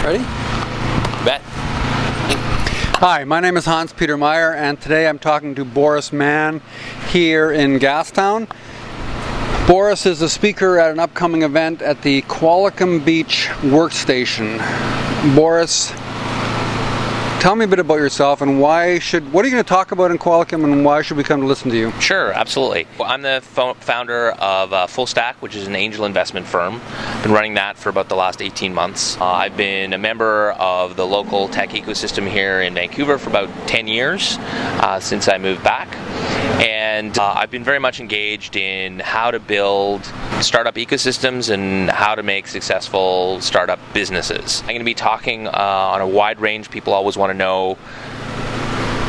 Ready? Bet. Hi, my name is Hans-Peter and today I'm talking to Boris Mann here in Gastown. Boris is a speaker at an upcoming event at the Qualicum Beach Workstation. Boris, tell me a bit about yourself and what are you going to talk about in Qualicum and why should we come to listen to you? Sure, absolutely. Well, I'm the founder of FullStack, which is an angel investment firm. Been running that for about the last 18 months. I've been a member of the local tech ecosystem here in Vancouver for about 10 years since I moved back. And I've been very much engaged in how to build startup ecosystems and how to make successful startup businesses. I'm going to be talking on a wide range. People always want to know,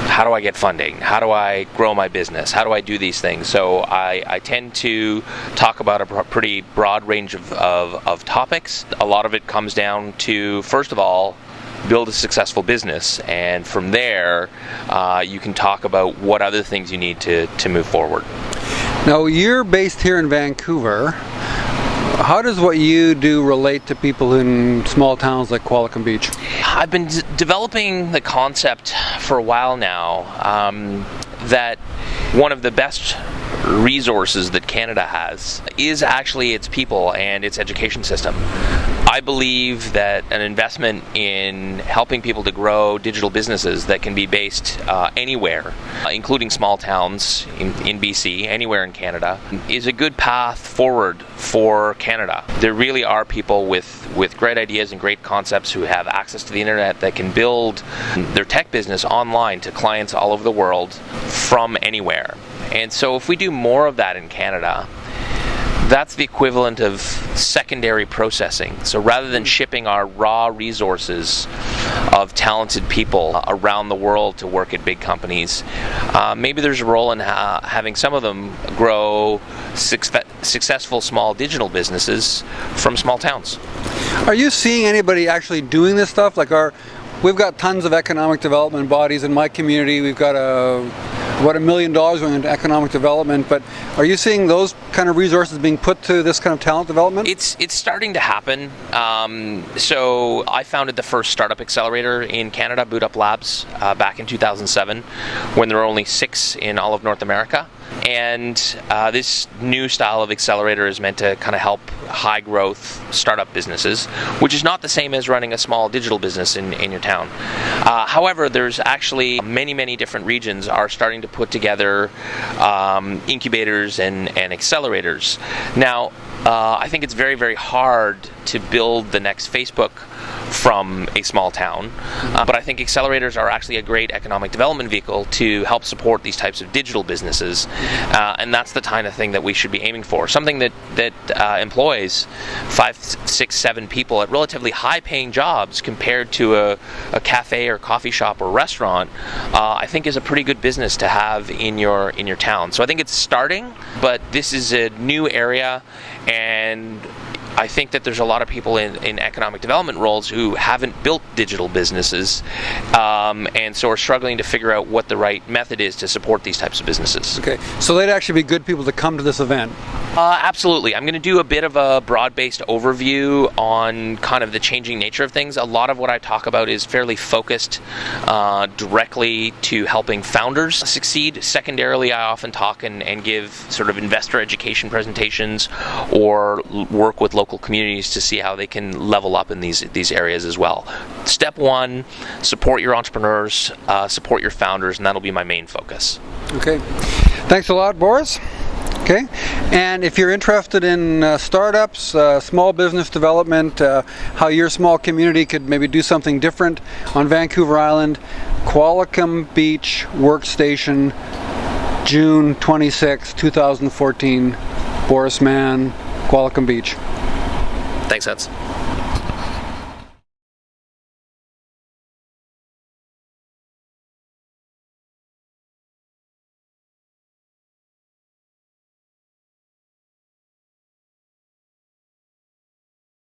how do I get funding? How do I grow my business? How do I do these things? So I tend to talk about a pretty broad range of topics. A lot of it comes down to, first of all, build a successful business, and from there you can talk about what other things you need to move forward. Now, you're based here in Vancouver. How does what you do relate to people in small towns like Qualicum Beach? I've been developing the concept for a while now that one of the best resources that Canada has is actually its people and its education system. I believe that an investment in helping people to grow digital businesses that can be based anywhere, including small towns in BC, anywhere in Canada, is a good path forward for Canada. There really are people with great ideas and great concepts who have access to the internet that can build their tech business online to clients all over the world from anywhere. And so if we do more of that in Canada, that's the equivalent of secondary processing. So rather than shipping our raw resources of talented people around the world to work at big companies, maybe there's a role in having some of them grow successful small digital businesses from small towns. Are you seeing anybody actually doing this stuff? We've got tons of economic development bodies in my community. We've got about $1 million going into economic development, but are you seeing those kind of resources being put to this kind of talent development? It's starting to happen. So I founded the first startup accelerator in Canada, Boot Up Labs, back in 2007, when there were only 6 in all of North America. And this new style of accelerator is meant to kind of help high growth startup businesses, which is not the same as running a small digital business in your town. However, there's actually many different regions are starting to put together incubators and accelerators. Now, I think it's very hard to build the next Facebook from a small town, but I think accelerators are actually a great economic development vehicle to help support these types of digital businesses, and that's the kind of thing that we should be aiming for. Something that employs 5, 6, 7 people at relatively high-paying jobs compared to a cafe or coffee shop or restaurant, I think is a pretty good business to have in your town. So I think it's starting, but this is a new area, and I think that there's a lot of people in economic development roles who haven't built digital businesses, and so are struggling to figure out what the right method is to support these types of businesses. Okay, so they'd actually be good people to come to this event. Absolutely. I'm going to do a bit of a broad-based overview on kind of the changing nature of things. A lot of what I talk about is fairly focused directly to helping founders succeed. Secondarily, I often talk and give sort of investor education presentations or work with local communities to see how they can level up in these areas as well. Step 1, support your entrepreneurs, support your founders, and that'll be my main focus. Okay. Thanks a lot, Boris. Okay, and if you're interested in startups, small business development, how your small community could maybe do something different on Vancouver Island, Qualicum Beach Workstation, June 26, 2014, Boris Mann, Qualicum Beach. Thanks, Hans.